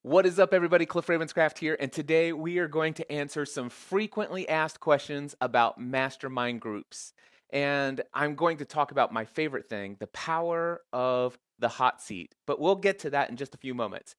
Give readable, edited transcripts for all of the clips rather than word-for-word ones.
What is up, everybody? Cliff Ravenscraft here, and today we are going to answer some frequently asked questions about mastermind groups. And I'm going to talk about my favorite thing, the power of the hot seat. But we'll get to that in just a few moments.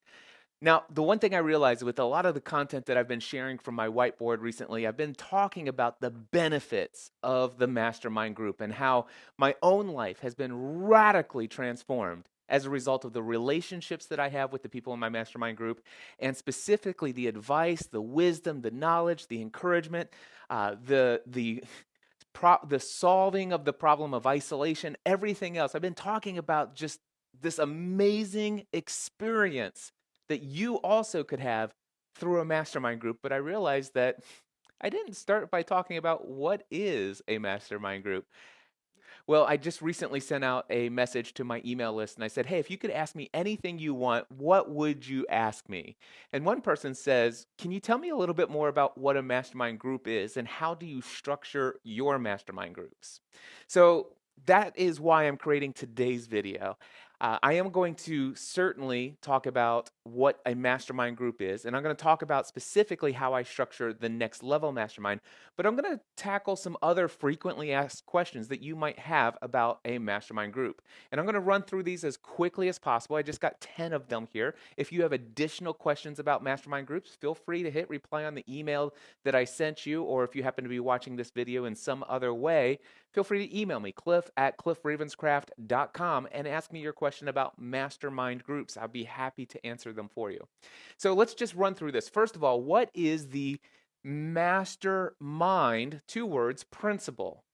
Now, the one thing I realized with a lot of the content that I've been sharing from my whiteboard recently, I've been talking about the benefits of the mastermind group and how my own life has been radically transformed as a result of the relationships that I have with the people in my mastermind group, and specifically the advice, the wisdom, the knowledge, the encouragement, the solving of the problem of isolation, everything else. I've been talking about just this amazing experience that you also could have through a mastermind group. But I realized that I didn't start by talking about what is a mastermind group. Well, I just recently sent out a message to my email list and I said, hey, if you could ask me anything you want, what would you ask me? And one person says, can you tell me a little bit more about what a mastermind group is and how do you structure your mastermind groups? So that is why I'm creating today's video. I am going to certainly talk about what a mastermind group is, and I'm going to talk about specifically how I structure the next level mastermind, but I'm going to tackle some other frequently asked questions that you might have about a mastermind group. And I'm going to run through these as quickly as possible. I just got 10 of them here. If you have additional questions about mastermind groups, feel free to hit reply on the email that I sent you, or if you happen to be watching this video in some other way, feel free to email me, cliff@cliffravenscraft.com, and ask me your question about mastermind groups. I'll be happy to answer them for you. So let's just run through this. First of all, what is the mastermind, two words, principle?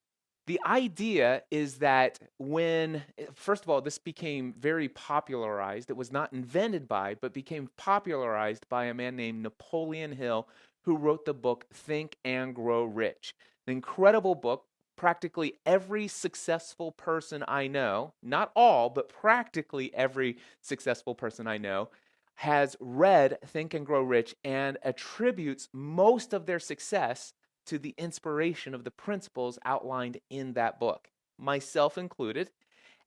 The idea is that first of all, this became very popularized. It was not invented by, but became popularized by a man named Napoleon Hill, who wrote the book Think and Grow Rich. An incredible book. Practically every successful person I know, not all, but practically every successful person I know, has read Think and Grow Rich and attributes most of their success to the inspiration of the principles outlined in that book, myself included.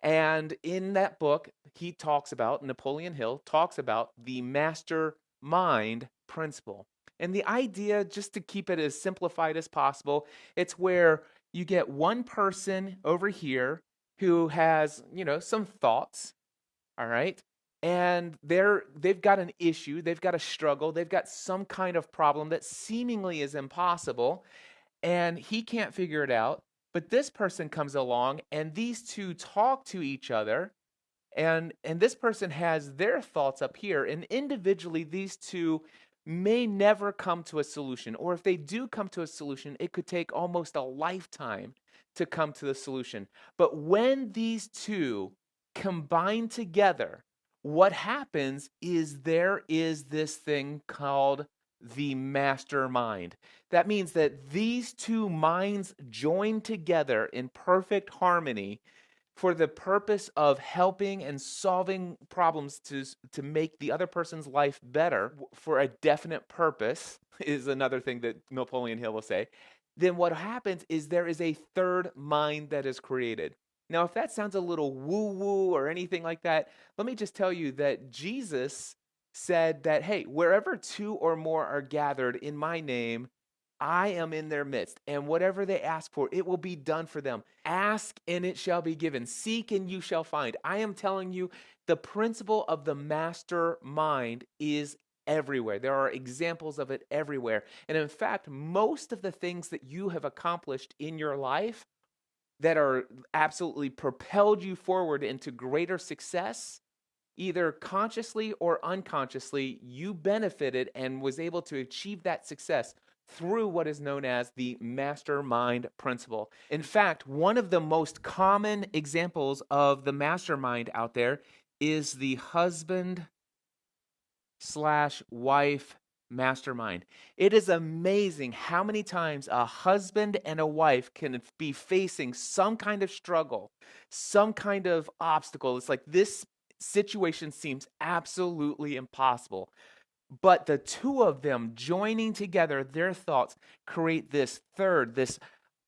And in that book, Napoleon Hill talks about the mastermind principle. And the idea, just to keep it as simplified as possible, it's where you get one person over here who has, some thoughts, all right? And they've got an issue, they've got a struggle, they've got some kind of problem that seemingly is impossible, and he can't figure it out. But this person comes along and these two talk to each other, and this person has their thoughts up here, and individually these two may never come to a solution, or if they do come to a solution, it could take almost a lifetime to come to the solution. But when these two combine together, what happens is there is this thing called the mastermind. That means that these two minds join together in perfect harmony for the purpose of helping and solving problems to make the other person's life better for a definite purpose, is another thing that Napoleon Hill will say. Then what happens is there is a third mind that is created. Now, if that sounds a little woo-woo or anything like that, let me just tell you that Jesus said that, hey, wherever two or more are gathered in my name, I am in their midst, and whatever they ask for, it will be done for them. Ask and it shall be given. Seek and you shall find. I am telling you, the principle of the mastermind is everywhere. There are examples of it everywhere. And in fact, most of the things that you have accomplished in your life that are absolutely propelled you forward into greater success, either consciously or unconsciously, you benefited and was able to achieve that success through what is known as the mastermind principle. In fact, one of the most common examples of the mastermind out there is the husband/wife mastermind. It is amazing how many times a husband and a wife can be facing some kind of struggle, some kind of obstacle. It's like this situation seems absolutely impossible. But the two of them joining together their thoughts create this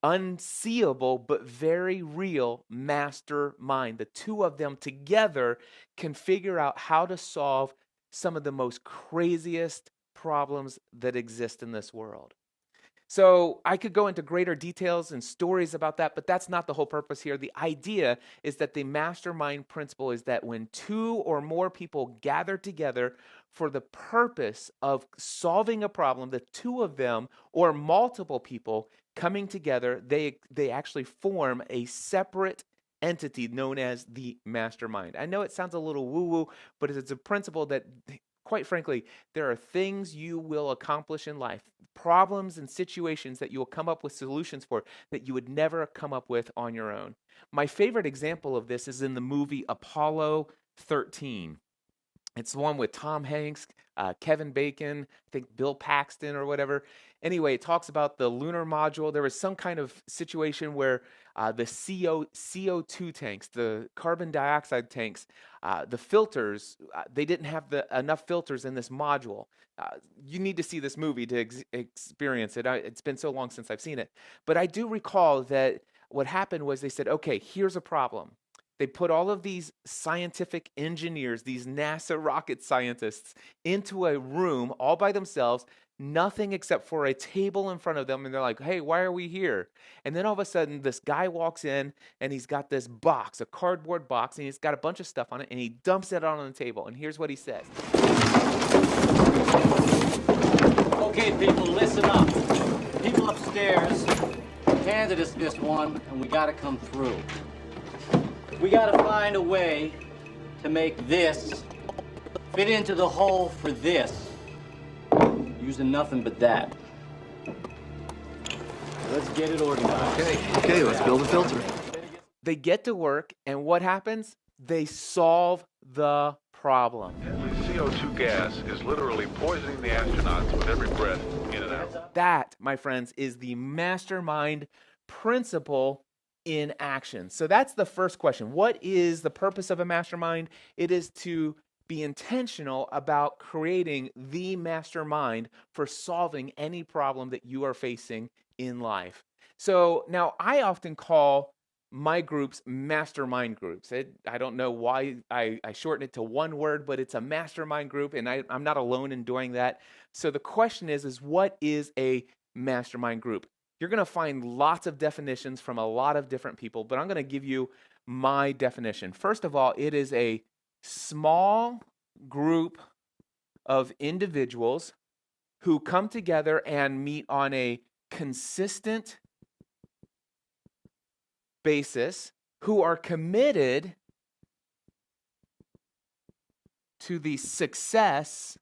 unseeable but very real mastermind. The two of them together can figure out how to solve some of the most craziest problems that exist in this world. So I could go into greater details and stories about that, but that's not the whole purpose here. The idea is that the mastermind principle is that when two or more people gather together for the purpose of solving a problem, the two of them or multiple people coming together, they actually form a separate entity known as the mastermind. I know it sounds a little woo-woo, but it's a principle that, quite frankly, there are things you will accomplish in life, problems and situations that you will come up with solutions for that you would never come up with on your own. My favorite example of this is in the movie Apollo 13. It's the one with Tom Hanks, Kevin Bacon, I think Bill Paxton or whatever. Anyway, it talks about the lunar module. There was some kind of situation where the CO2 tanks, the carbon dioxide tanks, the filters, they didn't have enough filters in this module. You need to see this movie to experience it. It's been so long since I've seen it. But I do recall that what happened was they said, okay, here's a problem. They put all of these scientific engineers, these NASA rocket scientists, into a room all by themselves, nothing except for a table in front of them. And they're like, hey, why are we here? And then all of a sudden, this guy walks in and he's got this box, a cardboard box, and he's got a bunch of stuff on it, and he dumps it out on the table. And here's what he says. Okay, people, listen up. People upstairs handed us this one, and we got to come through. We got to find a way to make this fit into the hole for this, using nothing but that. Let's get it organized. Okay, let's build a filter. They get to work, and what happens? They solve the problem. Deadly CO2 gas is literally poisoning the astronauts with every breath in and out. That, my friends, is the mastermind principle in action. So that's the first question. What is the purpose of a mastermind? It is to be intentional about creating the mastermind for solving any problem that you are facing in life. So now I often call my groups mastermind groups. I don't know why I shorten it to one word, but it's a mastermind group, and I'm not alone in doing that. So the question is what is a mastermind group? You're going to find lots of definitions from a lot of different people, but I'm going to give you my definition. First of all, it is a small group of individuals who come together and meet on a consistent basis, who are committed to the success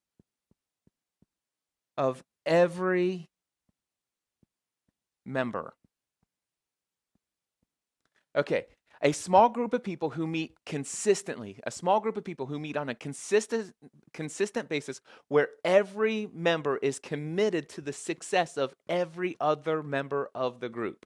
of every member. Okay, a small group of people who meet consistently, a small group of people who meet on a consistent basis where every member is committed to the success of every other member of the group.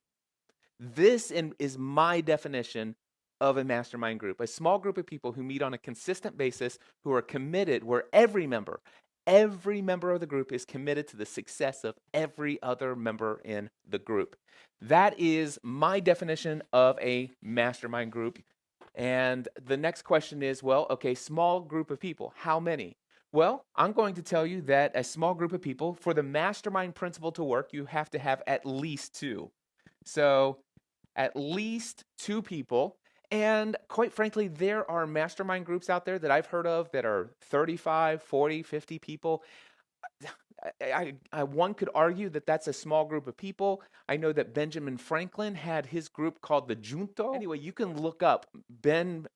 This is my definition of a mastermind group, a small group of people who meet on a consistent basis, who are committed, where every member of the group is committed to the success of every other member in the group. That is my definition of a mastermind group. And the next question is, well, okay, small group of people, how many? Well, I'm going to tell you that a small group of people, for the mastermind principle to work, you have to have at least two. So at least two people. And quite frankly, there are mastermind groups out there that I've heard of that are 35, 40, 50 people. One could argue that that's a small group of people. I know that Benjamin Franklin had his group called the Junto. Anyway, you can look up Ben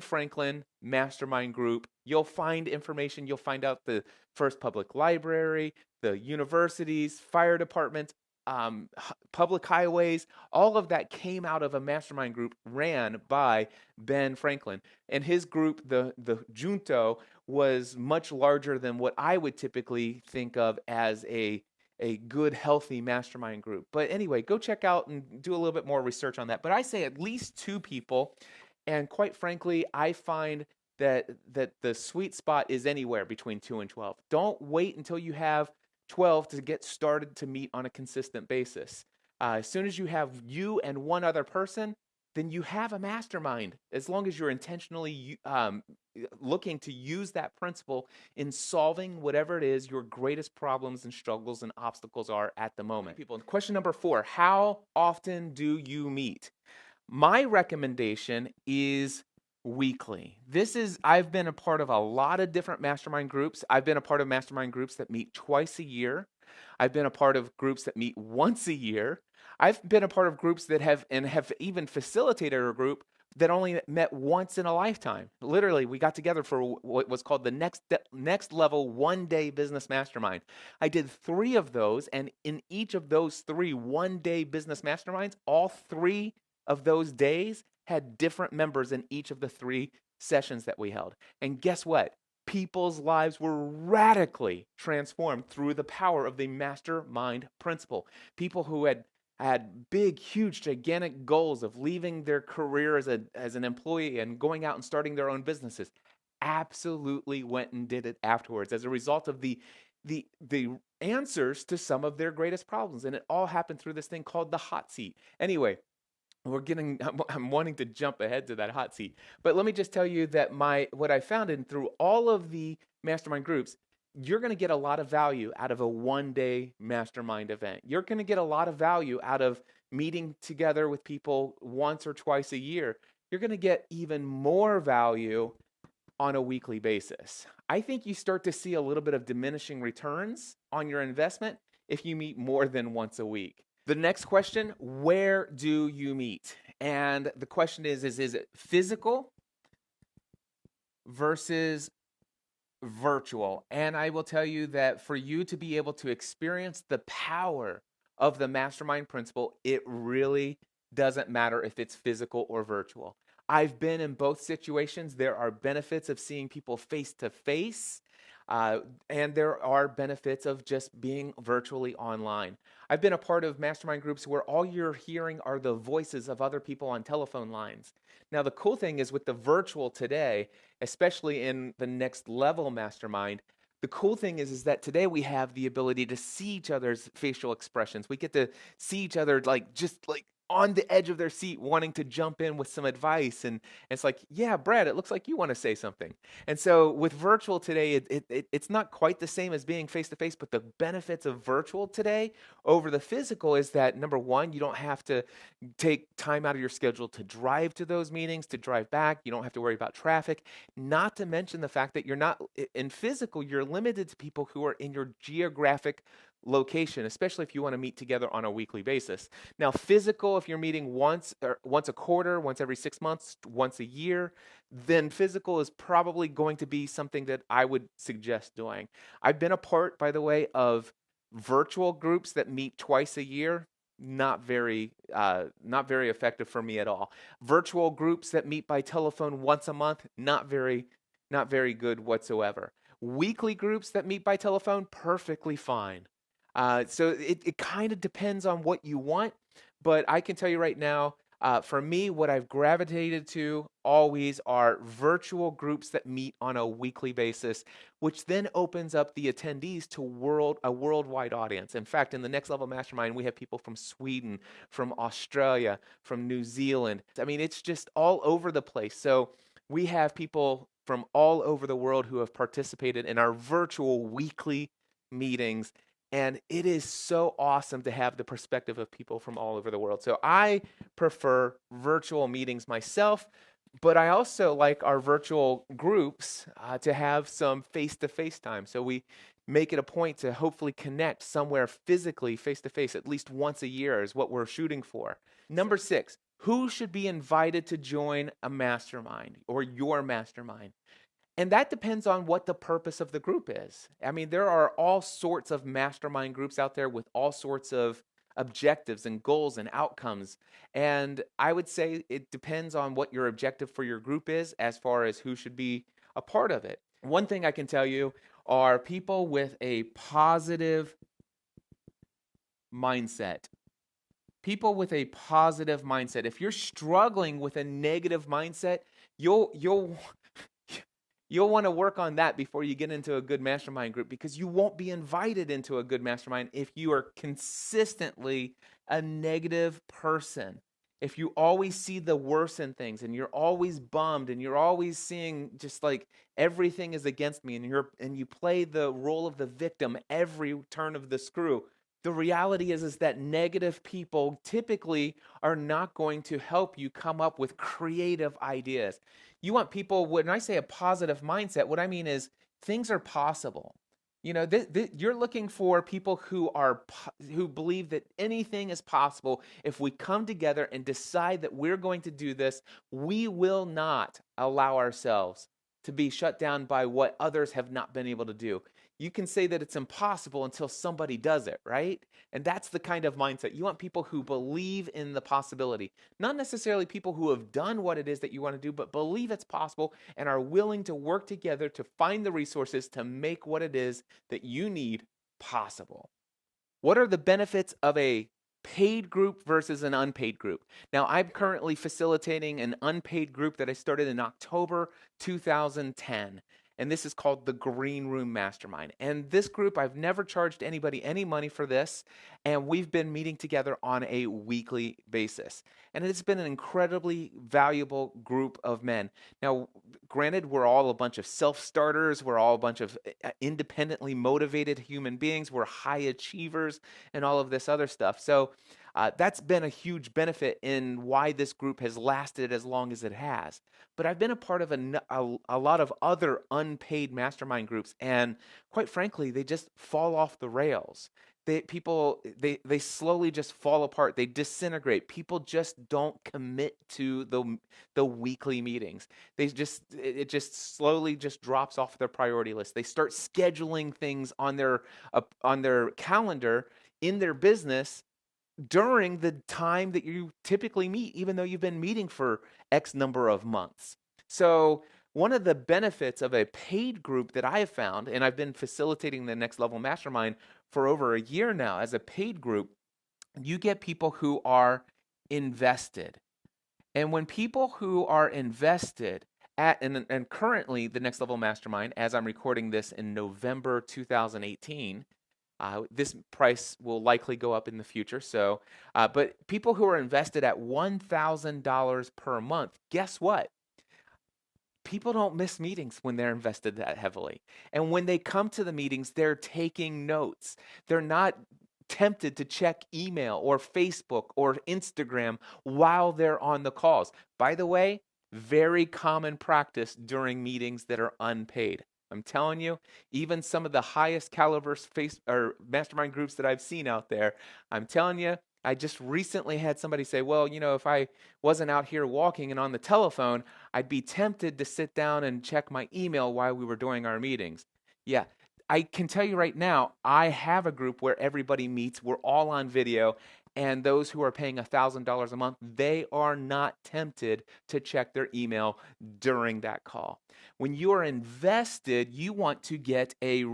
Franklin Mastermind Group. You'll find information. You'll find out the first public library, the universities, fire departments, public highways, all of that came out of a mastermind group ran by Ben Franklin. And his group, the Junto, was much larger than what I would typically think of as a good, healthy mastermind group. But anyway, go check out and do a little bit more research on that. But I say at least two people. And quite frankly, I find that the sweet spot is anywhere between 2 and 12. Don't wait until you have 12 to get started to meet on a consistent basis. As soon as you have you and one other person, then you have a mastermind. As long as you're intentionally looking to use that principle in solving whatever it is your greatest problems and struggles and obstacles are at the moment. People, question number 4, how often do you meet? My recommendation is weekly. I've been a part of a lot of different mastermind groups. I've been a part of mastermind groups that meet twice a year. I've been a part of groups that meet once a year. I've been a part of groups that have even facilitated a group that only met once in a lifetime. Literally, we got together for what was called the next level 1-day business mastermind. I did 3 of those, and in each of those 3 1-day business masterminds, all 3 of those days had different members in each of the 3 sessions that we held. And guess what? People's lives were radically transformed through the power of the mastermind principle. People who had big, huge, gigantic goals of leaving their career as an employee and going out and starting their own businesses absolutely went and did it afterwards as a result of the answers to some of their greatest problems. And it all happened through this thing called the hot seat. Anyway, I'm wanting to jump ahead to that hot seat. But let me just tell you that what I found through all of the mastermind groups, you're going to get a lot of value out of a 1-day mastermind event. You're going to get a lot of value out of meeting together with people once or twice a year. You're going to get even more value on a weekly basis. I think you start to see a little bit of diminishing returns on your investment if you meet more than once a week. The next question, where do you meet? And the question is it physical versus virtual? And I will tell you that for you to be able to experience the power of the mastermind principle, it really doesn't matter if it's physical or virtual. I've been in both situations. There are benefits of seeing people face to face. And there are benefits of just being virtually online. I've been a part of mastermind groups where all you're hearing are the voices of other people on telephone lines. Now, the cool thing is with the virtual today, especially in the next level mastermind, the cool thing is that today we have the ability to see each other's facial expressions. We get to see each other just on the edge of their seat wanting to jump in with some advice. And it's like, yeah, Brad, it looks like you want to say something. And so with virtual today, it's not quite the same as being face-to-face, but the benefits of virtual today over the physical is that, number one, you don't have to take time out of your schedule to drive to those meetings, to drive back. You don't have to worry about traffic, not to mention the fact that you're not, in physical, you're limited to people who are in your geographic location, especially if you want to meet together on a weekly basis. Now, physical, if you're meeting once a quarter, once every 6 months, once a year, then physical is probably going to be something that I would suggest doing. I've been a part, by the way, of virtual groups that meet twice a year. Not very effective for me at all. Virtual groups that meet by telephone once a month, not very good whatsoever. Weekly groups that meet by telephone, perfectly fine. So it kind of depends on what you want, but I can tell you right now, for me, what I've gravitated to always are virtual groups that meet on a weekly basis, which then opens up the attendees to a worldwide audience. In fact, in the Next Level Mastermind, we have people from Sweden, from Australia, from New Zealand. I mean, it's just all over the place. So we have people from all over the world who have participated in our virtual weekly meetings. And it is so awesome to have the perspective of people from all over the world. So I prefer virtual meetings myself, but I also like our virtual groups to have some face-to-face time. So we make it a point to hopefully connect somewhere physically, face-to-face, at least once a year is what we're shooting for. Number 6, who should be invited to join a mastermind or your mastermind? And that depends on what the purpose of the group is. I mean, there are all sorts of mastermind groups out there with all sorts of objectives and goals and outcomes. And I would say it depends on what your objective for your group is as far as who should be a part of it. One thing I can tell you are people with a positive mindset. People with a positive mindset. If you're struggling with a negative mindset, you'll want to work on that before you get into a good mastermind group, because you won't be invited into a good mastermind if you are consistently a negative person. if you always see the worst in things and you're always bummed and you're always seeing just like everything is against me and you play the role of the victim every turn of the screw, the reality is that negative people typically are not going to help you come up with creative ideas. You want people, when I say a positive mindset, what I mean is things are possible. You're looking for people who believe that anything is possible. If we come together and decide that we're going to do this, we will not allow ourselves to be shut down by what others have not been able to do. You can say that it's impossible until somebody does it, right? And that's the kind of mindset. You want people who believe in the possibility, not necessarily people who have done what it is that you want to do, but believe it's possible and are willing to work together to find the resources to make what it is that you need possible. What are the benefits of a paid group versus an unpaid group? Now, I'm currently facilitating an unpaid group that I started in October 2010. And this is called the Green Room Mastermind. And this group, I've never charged anybody any money for this. And we've been meeting together on a weekly basis. And it's been an incredibly valuable group of men. Now, granted, we're all a bunch of self-starters. We're all a bunch of independently motivated human beings. We're high achievers and all of this other stuff. So that's been a huge benefit in why this group has lasted as long as it has. But I've been a part of a lot of other unpaid mastermind groups, and quite frankly, they just fall off the rails. They slowly just fall apart. They disintegrate. People just don't commit to the weekly meetings. It just slowly just drops off their priority list. They start scheduling things on their calendar in their business during the time that you typically meet, even though you've been meeting for X number of months. So one of the benefits of a paid group that I have found, and I've been facilitating the Next Level Mastermind for over a year now as a paid group, you get people who are invested. And when people who are invested and currently the Next Level Mastermind, as I'm recording this in November 2018, this price will likely go up in the future. So, but people who are invested at $1,000 per month, guess what? People don't miss meetings when they're invested that heavily. And when they come to the meetings, they're taking notes. They're not tempted to check email or Facebook or Instagram while they're on the calls. By the way, very common practice during meetings that are unpaid. I'm telling you, even some of the highest caliber mastermind groups that I've seen out there, I'm telling you, I just recently had somebody say, well, if I wasn't out here walking and on the telephone, I'd be tempted to sit down and check my email while we were doing our meetings. Yeah, I can tell you right now, I have a group where everybody meets. We're all on video. And those who are paying $1,000 a month, they are not tempted to check their email during that call. When you are invested, you want to get a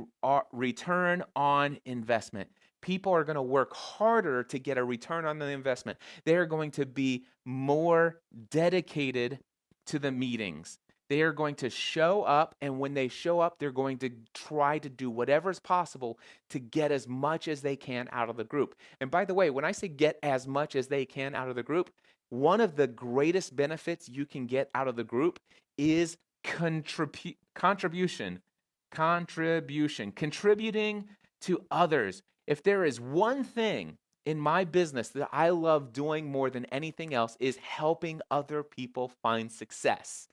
return on investment. People are going to work harder to get a return on the investment. They are going to be more dedicated to the meetings. They are going to show up, and when they show up, they're going to try to do whatever is possible to get as much as they can out of the group. And by the way, when I say get as much as they can out of the group, one of the greatest benefits you can get out of the group is contributing to others. If there is one thing in my business that I love doing more than anything else, is helping other people find success.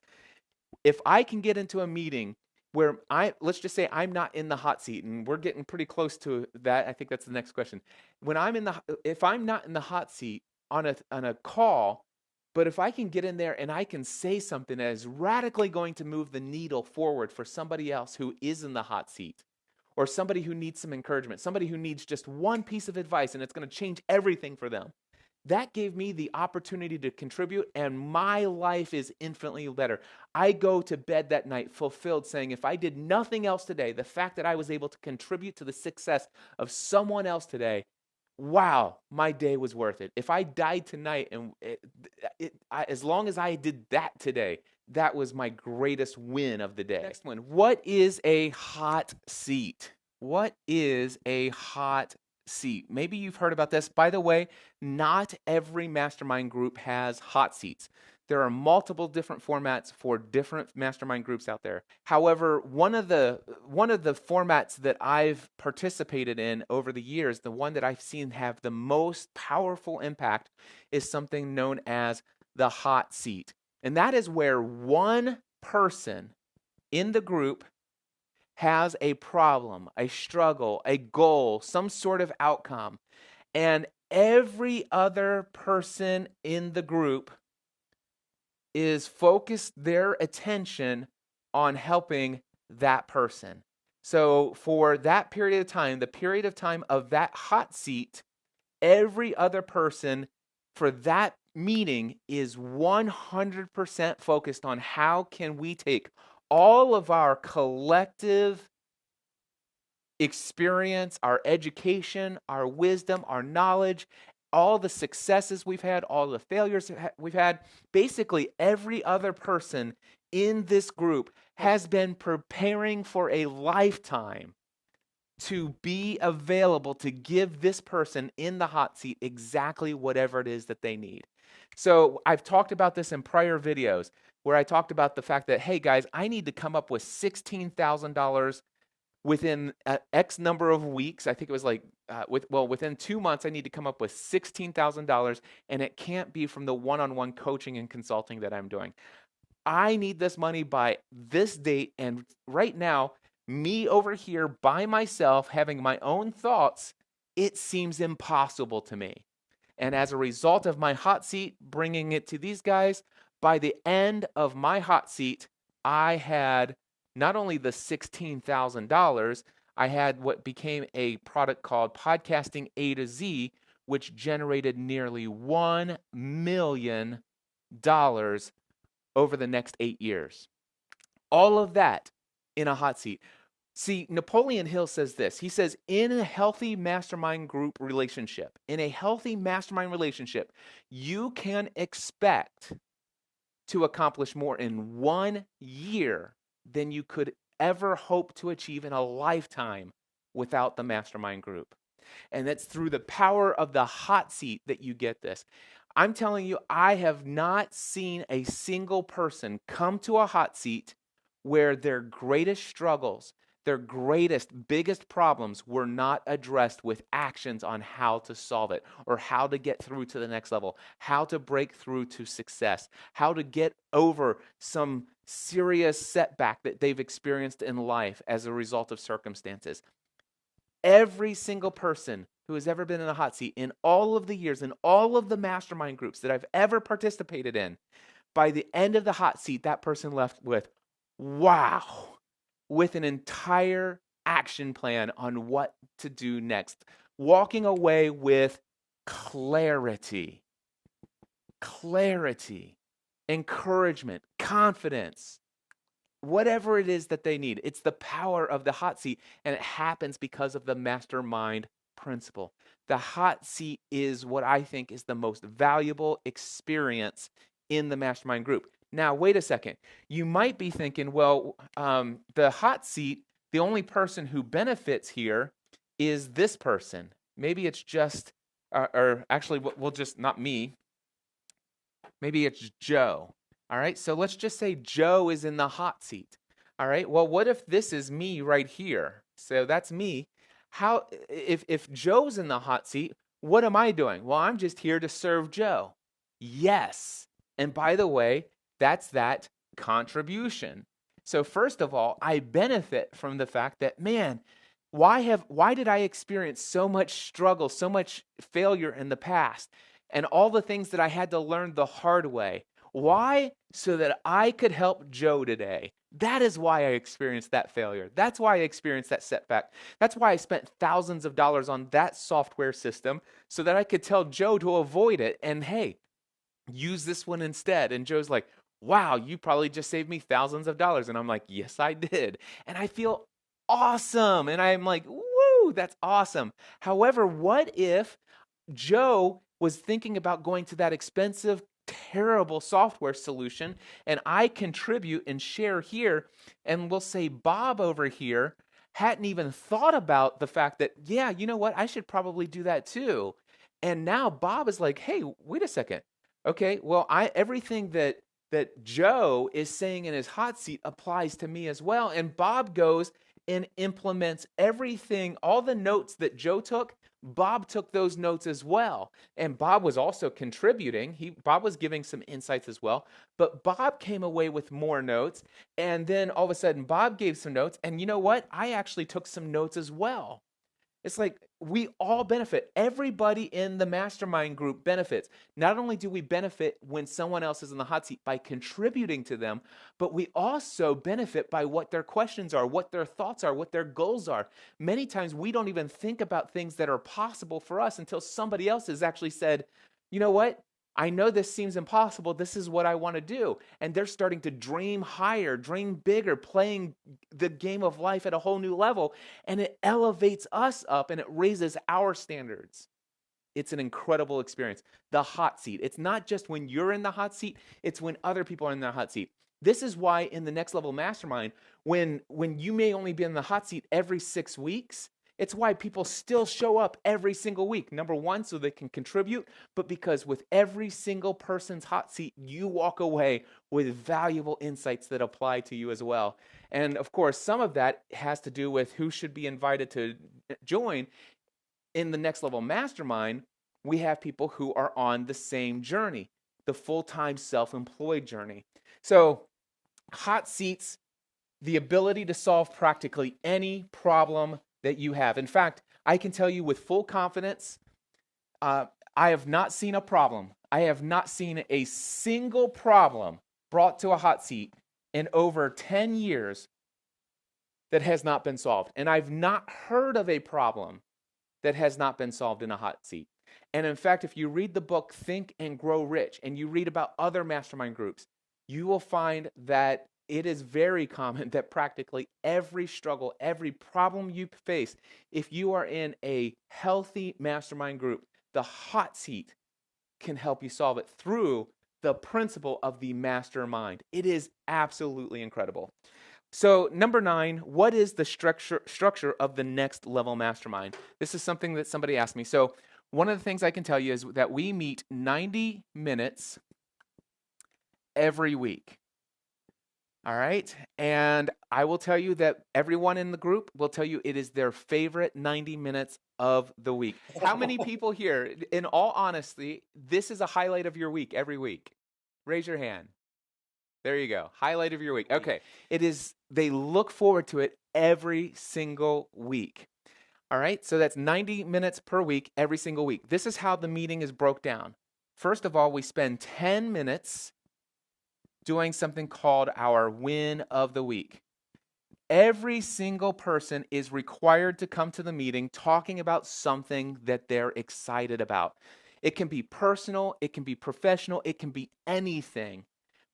If I can get into a meeting where let's just say I'm not in the hot seat, and we're getting pretty close to that. I think that's the next question. If I'm not in the hot seat on a call, but if I can get in there and I can say something that is radically going to move the needle forward for somebody else who is in the hot seat, or somebody who needs some encouragement, somebody who needs just one piece of advice and it's going to change everything for them. That gave me the opportunity to contribute, and my life is infinitely better. I go to bed that night fulfilled, saying if I did nothing else today, the fact that I was able to contribute to the success of someone else today, wow, my day was worth it. If I died tonight, and as long as I did that today, that was my greatest win of the day. Next one, what is a hot seat? What is a hot seat. Maybe you've heard about this. By the way, not every mastermind group has hot seats. There are multiple different formats for different mastermind groups out there. However, one of the formats that I've participated in over the years, the one that I've seen have the most powerful impact, is something known as the hot seat. And that is where one person in the group has a problem, a struggle, a goal, some sort of outcome, and every other person in the group is focused their attention on helping that person. So for that period of time, the period of time of that hot seat, every other person for that meeting is 100% focused on how can we take all of our collective experience, our education, our wisdom, our knowledge, all the successes we've had, all the failures we've had, basically every other person in this group has been preparing for a lifetime to be available to give this person in the hot seat exactly whatever it is that they need. So I've talked about this in prior videos where I talked about the fact that, hey guys, I need to come up with $16,000 within X number of weeks. I think it was like, within 2 months, I need to come up with $16,000, and it can't be from the one-on-one coaching and consulting that I'm doing. I need this money by this date, and right now, me over here by myself having my own thoughts, it seems impossible to me. And as a result of my hot seat, bringing it to these guys, by the end of my hot seat, I had not only the $16,000, I had what became a product called Podcasting A to Z, which generated nearly $1 million over the next 8 years. All of that in a hot seat. See, Napoleon Hill says this. He says, in a healthy mastermind group relationship, you can expect to accomplish more in 1 year than you could ever hope to achieve in a lifetime without the mastermind group. And that's through the power of the hot seat that you get this. I'm telling you, I have not seen a single person come to a hot seat where their greatest struggles, their biggest problems were not addressed with actions on how to solve it or how to get through to the next level, how to break through to success, how to get over some serious setback that they've experienced in life as a result of circumstances. Every single person who has ever been in a hot seat in all of the years, in all of the mastermind groups that I've ever participated in, by the end of the hot seat, that person left with, wow, with an entire action plan on what to do next. Walking away with clarity, encouragement, confidence, whatever it is that they need. It's the power of the hot seat, and it happens because of the mastermind principle. The hot seat is what I think is the most valuable experience in the mastermind group. Now, wait a second. You might be thinking, well, the hot seat, the only person who benefits here is this person. Maybe it's just, or actually, we'll just, not me. Maybe it's Joe. All right, so let's just say Joe is in the hot seat. All right, well, what if this is me right here? So that's me. How, if Joe's in the hot seat, what am I doing? Well, I'm just here to serve Joe. Yes. And by the way, that's that contribution. So first of all, I benefit from the fact that, man, why did I experience so much struggle, so much failure in the past, and all the things that I had to learn the hard way? Why? So that I could help Joe today. That is why I experienced that failure. That's why I experienced that setback. That's why I spent thousands of dollars on that software system so that I could tell Joe to avoid it and, hey, use this one instead. And Joe's like, wow, you probably just saved me thousands of dollars. And I'm like, yes, I did. And I feel awesome. And I'm like, woo, that's awesome. However, what if Joe was thinking about going to that expensive, terrible software solution, and I contribute and share here, and we'll say Bob over here hadn't even thought about the fact that, yeah, you know what? I should probably do that too. And now Bob is like, hey, wait a second. Okay, well, everything that Joe is saying in his hot seat applies to me as well. And Bob goes and implements everything, all the notes that Joe took. Bob took those notes as well. And Bob was also contributing. Bob was giving some insights as well. But Bob came away with more notes. And then all of a sudden, Bob gave some notes. And you know what? I actually took some notes as well. It's like we all benefit. Everybody in the mastermind group benefits. Not only do we benefit when someone else is in the hot seat by contributing to them, but we also benefit by what their questions are, what their thoughts are, what their goals are. Many times we don't even think about things that are possible for us until somebody else has actually said, you know what? I know this seems impossible. This is what I want to do. And they're starting to dream higher, dream bigger, playing the game of life at a whole new level. And it elevates us up and it raises our standards. It's an incredible experience. The hot seat. It's not just when you're in the hot seat, it's when other people are in the hot seat. This is why in the Next Level Mastermind, when you may only be in the hot seat every 6 weeks, it's why people still show up every single week. Number one, so they can contribute, but because with every single person's hot seat, you walk away with valuable insights that apply to you as well. And of course, some of that has to do with who should be invited to join. In the Next Level Mastermind, we have people who are on the same journey, the full-time self-employed journey. So hot seats, the ability to solve practically any problem that you have. In fact, I can tell you with full confidence, I have not seen a problem. I have not seen a single problem brought to a hot seat in over 10 years that has not been solved. And I've not heard of a problem that has not been solved in a hot seat. And in fact, if you read the book Think and Grow Rich and you read about other mastermind groups, you will find that it is very common that practically every struggle, every problem you face, if you are in a healthy mastermind group, the hot seat can help you solve it through the principle of the mastermind. It is absolutely incredible. So number 9, what is the structure of the Next Level Mastermind? This is something that somebody asked me. So one of the things I can tell you is that we meet 90 minutes every week. All right. And I will tell you that everyone in the group will tell you it is their favorite 90 minutes of the week. How many people here, in all honesty, this is a highlight of your week every week? Raise your hand. There you go. Highlight of your week. Okay. It is, they look forward to it every single week. All right. So that's 90 minutes per week, every single week. This is how the meeting is broke down. First of all, we spend 10 minutes doing something called our win of the week. Every single person is required to come to the meeting talking about something that they're excited about. It can be personal, it can be professional, it can be anything.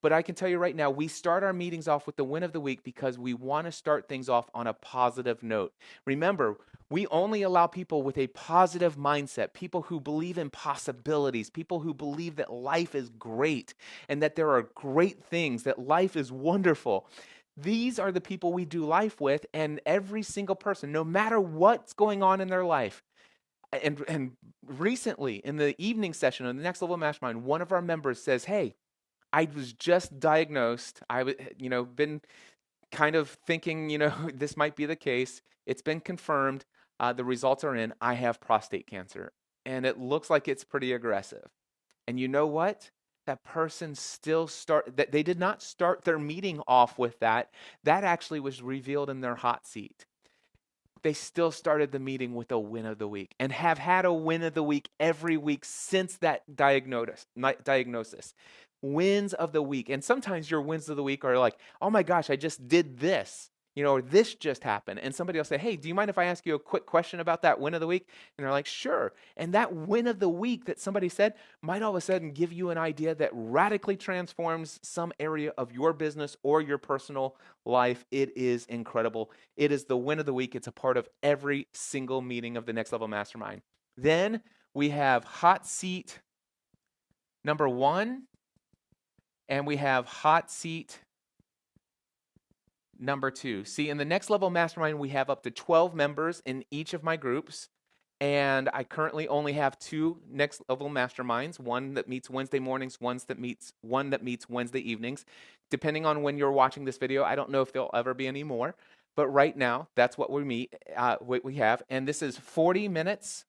But I can tell you right now, we start our meetings off with the win of the week because we want to start things off on a positive note. Remember, we only allow people with a positive mindset, people who believe in possibilities, people who believe that life is great and that there are great things, that life is wonderful. These are the people we do life with, and every single person, no matter what's going on in their life. And recently, in the evening session of the Next Level Mastermind, one of our members says, hey, I was just diagnosed. Been kind of thinking, this might be the case. It's been confirmed. The results are in. I have prostate cancer. And it looks like it's pretty aggressive. And you know what? That person they did not start their meeting off with that. That actually was revealed in their hot seat. They still started the meeting with a win of the week and have had a win of the week every week since that diagnosis. Wins of the week. And sometimes your wins of the week are like, oh my gosh, I just did this, or this just happened. And somebody will say, hey, do you mind if I ask you a quick question about that win of the week? And they're like, sure. And that win of the week that somebody said might all of a sudden give you an idea that radically transforms some area of your business or your personal life. It is incredible. It is the win of the week. It's a part of every single meeting of the Next Level Mastermind. Then we have hot seat number 1. And we have hot seat Number two, see, in the Next Level Mastermind, we have up to 12 members in each of my groups. And I currently only have 2 Next Level Masterminds, one that meets Wednesday mornings, one that meets Wednesday evenings. Depending on when you're watching this video, I don't know if there'll ever be any more. But right now, that's what what we have. And this is 40 minutes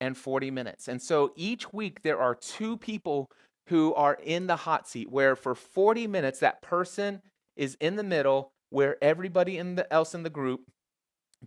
and 40 minutes. And so each week there are 2 people who are in the hot seat, where for 40 minutes that person is in the middle, where everybody else in the group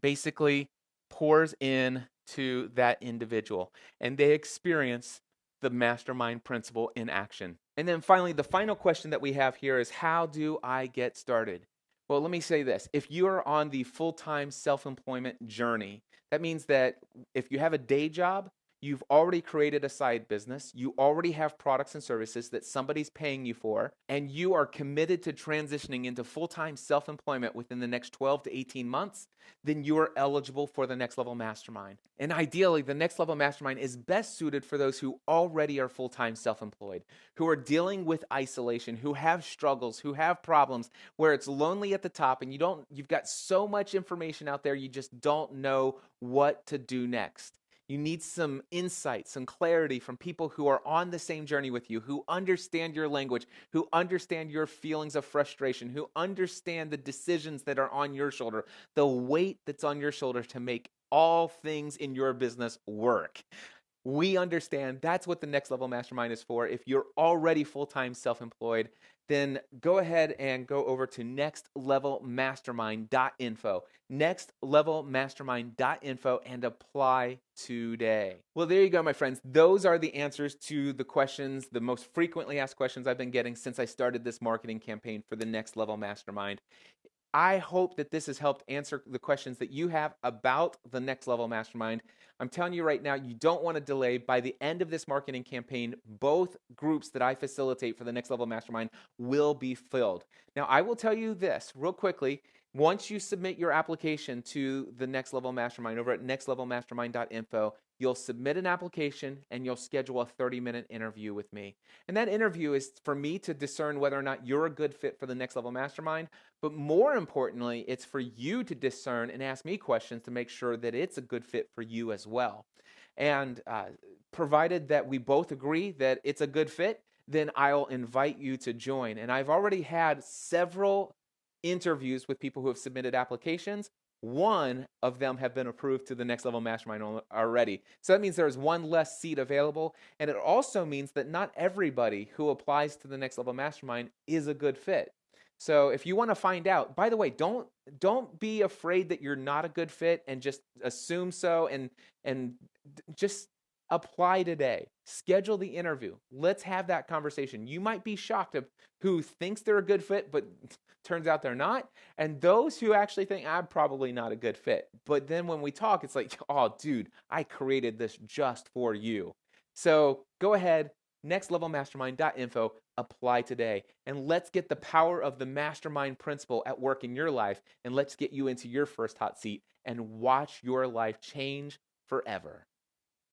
basically pours in to that individual and they experience the mastermind principle in action. And then finally, the final question that we have here is, how do I get started? Well, let me say this. If you are on the full-time self-employment journey, that means that if you have a day job, you've already created a side business, you already have products and services that somebody's paying you for, and you are committed to transitioning into full-time self-employment within the next 12 to 18 months, then you are eligible for the Next Level Mastermind. And ideally, the Next Level Mastermind is best suited for those who already are full-time self-employed, who are dealing with isolation, who have struggles, who have problems, where it's lonely at the top and you've got so much information out there, you just don't know what to do next. You need some insight, some clarity from people who are on the same journey with you, who understand your language, who understand your feelings of frustration, who understand the decisions that are on your shoulder, the weight that's on your shoulders to make all things in your business work. We understand that's what the Next Level Mastermind is for. If you're already full-time self-employed, then go ahead and go over to nextlevelmastermind.info, nextlevelmastermind.info, and apply today. Well, there you go, my friends. Those are the answers to the questions, the most frequently asked questions I've been getting since I started this marketing campaign for the Next Level Mastermind. I hope that this has helped answer the questions that you have about the Next Level Mastermind. I'm telling you right now, you don't want to delay. By the end of this marketing campaign, both groups that I facilitate for the Next Level Mastermind will be filled. Now, I will tell you this real quickly. Once you submit your application to the Next Level Mastermind over at nextlevelmastermind.info, you'll submit an application and you'll schedule a 30-minute interview with me. And that interview is for me to discern whether or not you're a good fit for the Next Level Mastermind. But more importantly, it's for you to discern and ask me questions to make sure that it's a good fit for you as well. And provided that we both agree that it's a good fit, then I'll invite you to join. And I've already had several interviews with people who have submitted applications. One of them have been approved to the Next Level Mastermind already. So that means there's one less seat available. And it also means that not everybody who applies to the Next Level Mastermind is a good fit. So if you want to find out, by the way, don't be afraid that you're not a good fit and just assume so and just apply today. Schedule the interview. Let's have that conversation. You might be shocked of who thinks they're a good fit, but turns out they're not. And those who actually think I'm probably not a good fit. But then when we talk, it's like, oh, dude, I created this just for you. So go ahead, nextlevelmastermind.info, apply today. And let's get the power of the mastermind principle at work in your life. And let's get you into your first hot seat and watch your life change forever.